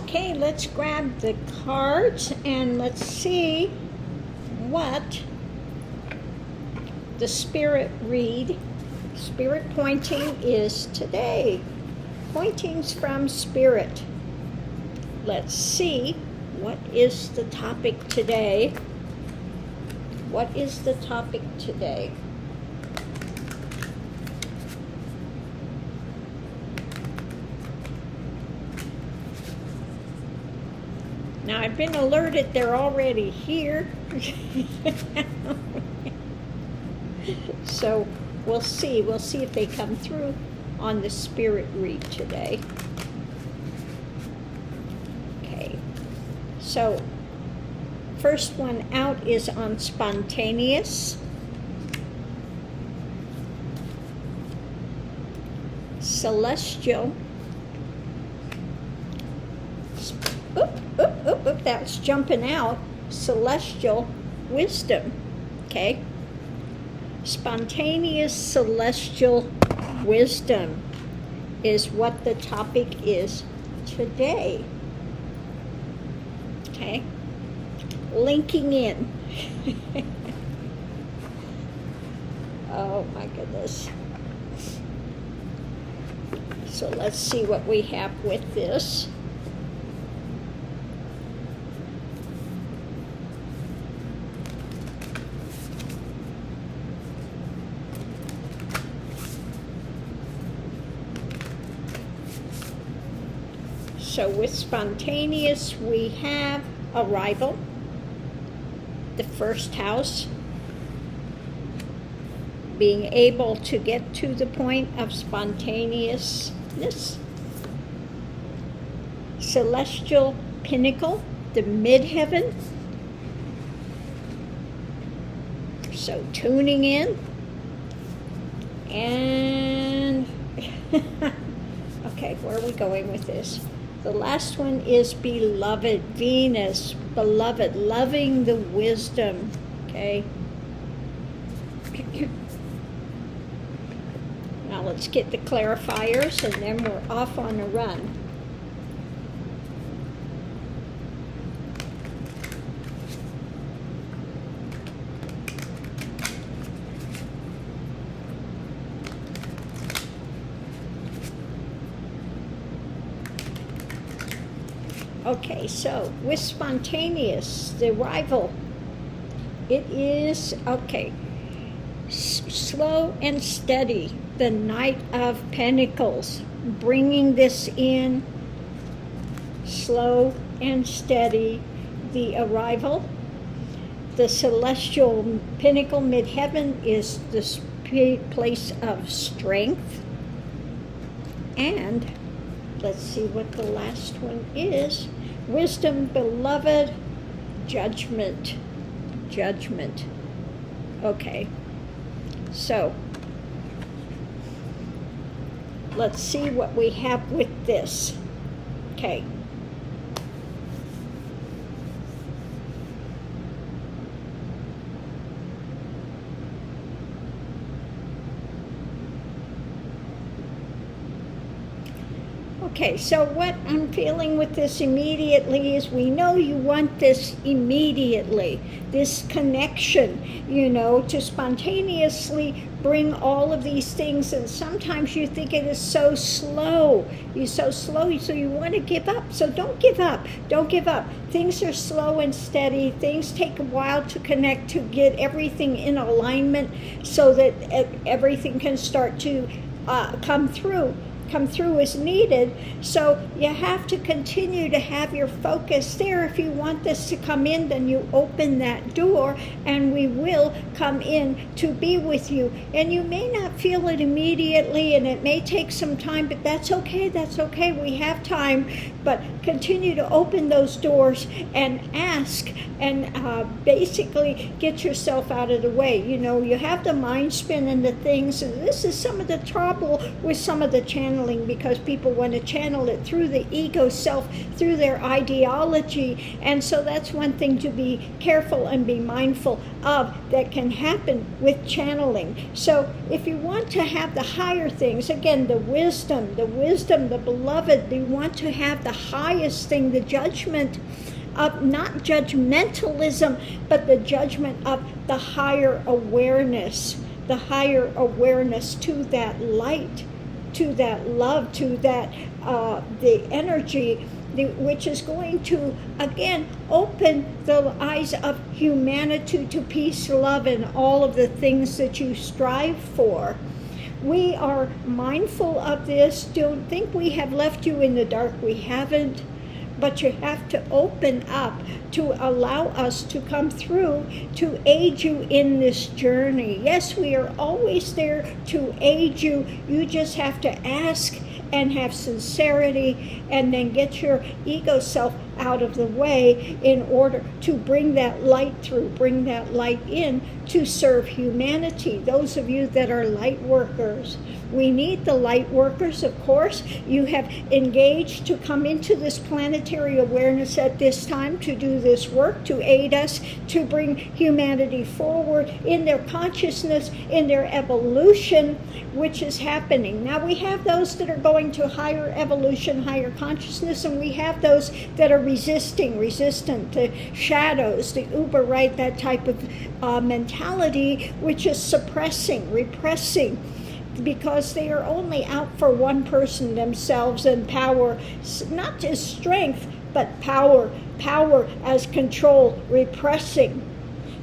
Okay, let's grab the cards and let's see what the spirit pointing is today. Pointings from spirit. Let's see what is the topic today. What is the topic today? Now, I've been alerted they're already here. So we'll see. We'll see if they come through on the spirit read today. Okay. So first one out is on spontaneous. Celestial. Oop, that's jumping out. Celestial wisdom. Okay. Spontaneous celestial wisdom is what the topic is today. Okay. Linking in. Oh my goodness. So let's see what we have with this. So with spontaneous, we have arrival, the first house, being able to get to the point of spontaneousness. Celestial pinnacle, the midheaven. So tuning in. And, okay, where are we going with this? The last one is beloved, Venus, beloved, loving the wisdom, okay? Now let's get the clarifiers and then we're off on a run. Okay, so with spontaneous, the arrival, it is, okay, slow and steady, the Knight of Pentacles, bringing this in, slow and steady, the arrival. The celestial pinnacle, midheaven, is the place of strength. And let's see what the last one is. Wisdom, beloved, judgment. Judgment. Okay. So, let's see what we have with this. Okay. Okay, so what I'm feeling with this immediately is we know you want this immediately, this connection, you know, to spontaneously bring all of these things, and sometimes you think it is so slow. You're so slow, so you want to give up. So don't give up. Don't give up. Things are slow and steady. Things take a while to connect, to get everything in alignment so that everything can start to come through as needed. So you have to continue to have your focus there. If you want this to come in, then you open that door and we will come in to be with you. And you may not feel it immediately and it may take some time, but that's okay. That's okay. We have time. But continue to open those doors and ask and basically get yourself out of the way. You know, you have the mind spin and the things, and this is some of the trouble with some of the channeling, because people want to channel it through the ego self, through their ideology. And so that's one thing to be careful and be mindful of that can happen with channeling. So if you want to have the higher things, again, the wisdom, the beloved, you want to have the highest thing, the judgment of not judgmentalism, but the judgment of the higher awareness to that light, to that love, to that the energy, which is going to, again, open the eyes of humanity to peace, love, and all of the things that you strive for. We are mindful of this. Don't think we have left you in the dark. We haven't. But you have to open up to allow us to come through to aid you in this journey. Yes, we are always there to aid you. You just have to ask and have sincerity, and then get your ego self out of the way in order to bring that light through, bring that light in to serve humanity. Those of you that are light workers, we need the light workers, of course. You have engaged to come into this planetary awareness at this time to do this work, to aid us, to bring humanity forward in their consciousness, in their evolution, which is happening. Now we have those that are going to higher evolution, higher consciousness, and we have those that are resistant, the shadows, the uber right, that type of mentality, which is suppressing, repressing, because they are only out for one person, themselves, and power, not as strength, but power as control, repressing.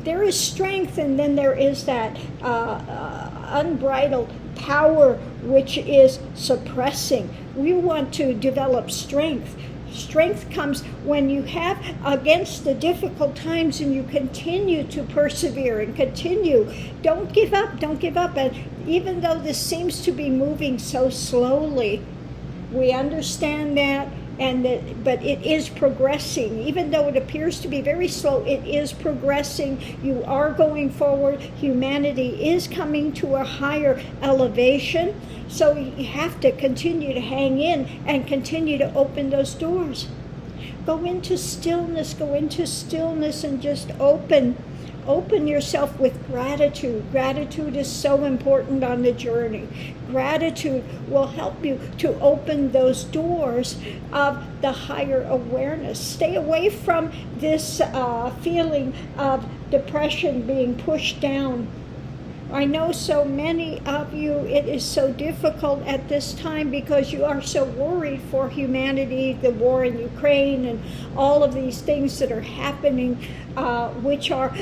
There is strength, and then there is that unbridled power, which is suppressing. We want to develop strength. Strength comes when you have against the difficult times and you continue to persevere and continue. Don't give up. And even though this seems to be moving so slowly, we understand that, but it is progressing. Even though it appears to be very slow, it is progressing. You are going forward. Humanity is coming to a higher elevation. So you have to continue to hang in and continue to open those doors. Go into stillness and just open yourself with gratitude. Gratitude is so important on the journey. Gratitude will help you to open those doors of the higher awareness. Stay away from this feeling of depression, being pushed down. I know so many of you, it is so difficult at this time because you are so worried for humanity, the war in Ukraine and all of these things that are happening, which are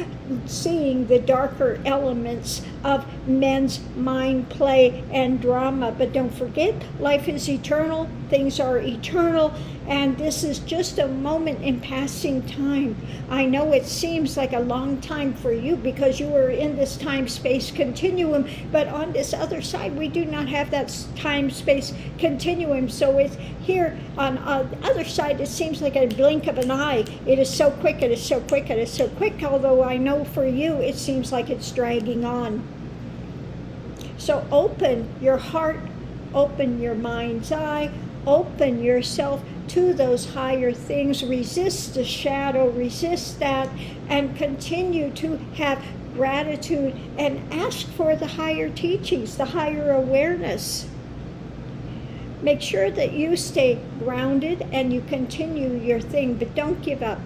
seeing the darker elements of men's mind, play, and drama. But don't forget, life is eternal, things are eternal, and this is just a moment in passing time. I know it seems like a long time for you because you are in this time-space continuum, but on this other side, we do not have that time-space continuum. So it's here on the other side, it seems like a blink of an eye. It is so quick, it is so quick, it is so quick, although I know for you, it seems like it's dragging on. So open your heart, open your mind's eye, open yourself to those higher things. Resist the shadow, resist that, and continue to have gratitude and ask for the higher teachings, the higher awareness. Make sure that you stay grounded and you continue your thing, but don't give up.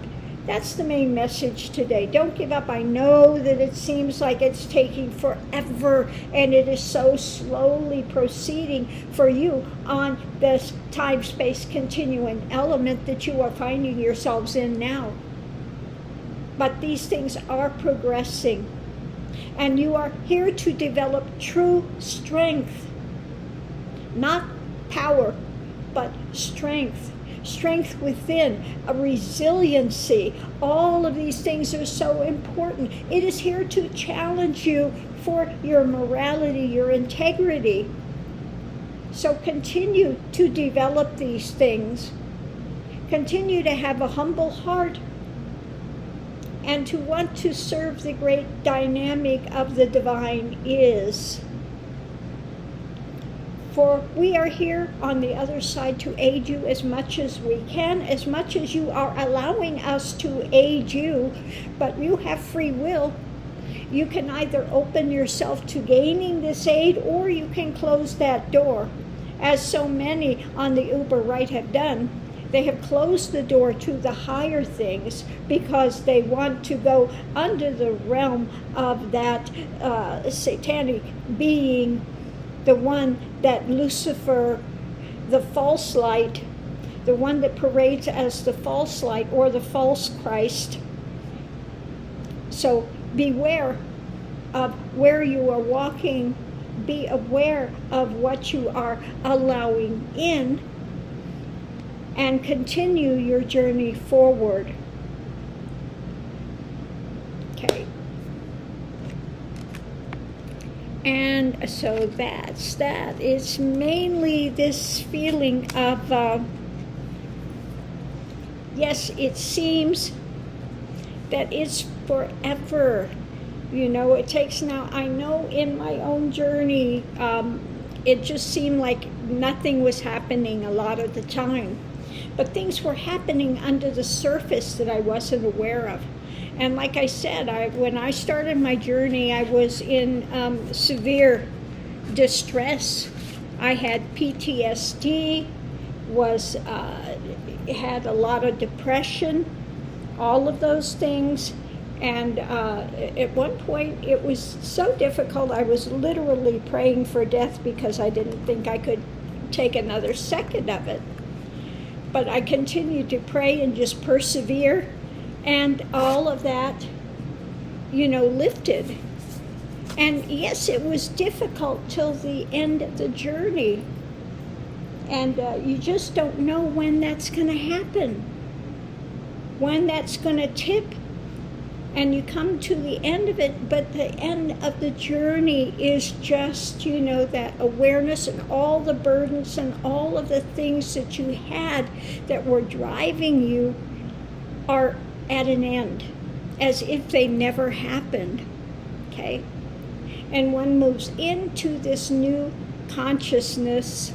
That's the main message today. Don't give up. I know that it seems like it's taking forever and it is so slowly proceeding for you on this time-space continuum element that you are finding yourselves in now. But these things are progressing, and you are here to develop true strength, not power, but strength. Strength within, a resiliency. All of these things are so important. It is here to challenge you for your morality, your integrity. So continue to develop these things. Continue to have a humble heart and to want to serve the great dynamic of the divine is. For we are here on the other side to aid you as much as we can, as much as you are allowing us to aid you, but you have free will. You can either open yourself to gaining this aid, or you can close that door, as so many on the uber right have done. They have closed the door to the higher things because they want to go under the realm of that satanic being, the one that Lucifer, the false light, the one that parades as the false light or the false Christ. So beware of where you are walking. Be aware of what you are allowing in, and continue your journey forward. Okay. And so that's that. It's mainly this feeling of, yes, it seems that it's forever. You know, it takes now, I know in my own journey, it just seemed like nothing was happening a lot of the time. But things were happening under the surface that I wasn't aware of. And like I said, when I started my journey, I was in severe distress. I had PTSD, had a lot of depression, all of those things. And at one point, it was so difficult, I was literally praying for death because I didn't think I could take another second of it. But I continued to pray and just persevere, and all of that, lifted. And yes, it was difficult till the end of the journey. And you just don't know when that's going to happen, when that's going to tip. And you come to the end of it, but the end of the journey is just, that awareness and all the burdens and all of the things that you had that were driving you are at an end, as if they never happened, okay? And one moves into this new consciousness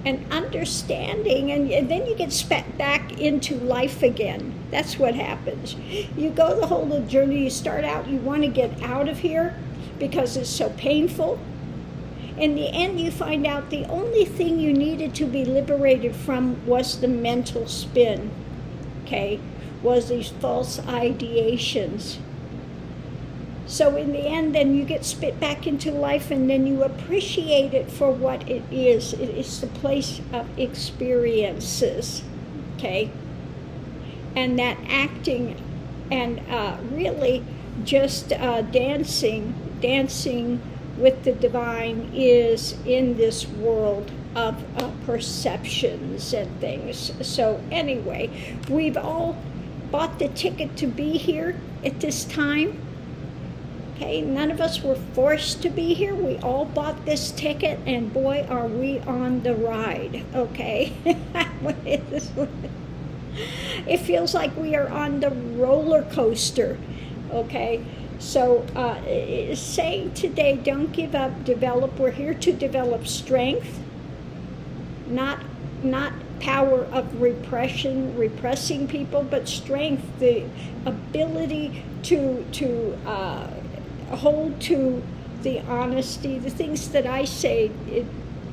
and understanding, and then you get spat back into life again. That's what happens. You go the whole journey, you start out, you want to get out of here because it's so painful. In the end, you find out the only thing you needed to be liberated from was the mental spin, okay? Was these false ideations. So in the end, then you get spit back into life, and then you appreciate it for what it is. It is the place of experiences, okay? And that acting and really just dancing with the divine is in this world of perceptions and things. So anyway, we've all bought the ticket to be here at this time. Okay, none of us were forced to be here. We all bought this ticket, and boy, are we on the ride, okay? It feels like we are on the roller coaster, okay? So saying today, don't give up, develop. We're here to develop strength, not power of repression, repressing people, but strength, the ability to hold to the honesty, the things that I say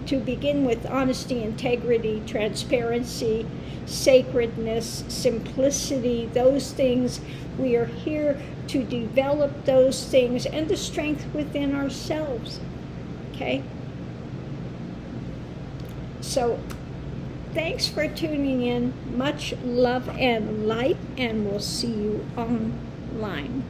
to begin with: honesty, integrity, transparency, sacredness, simplicity, those things. We are here to develop those things and the strength within ourselves, okay? So thanks for tuning in. Much love and light, and we'll see you online.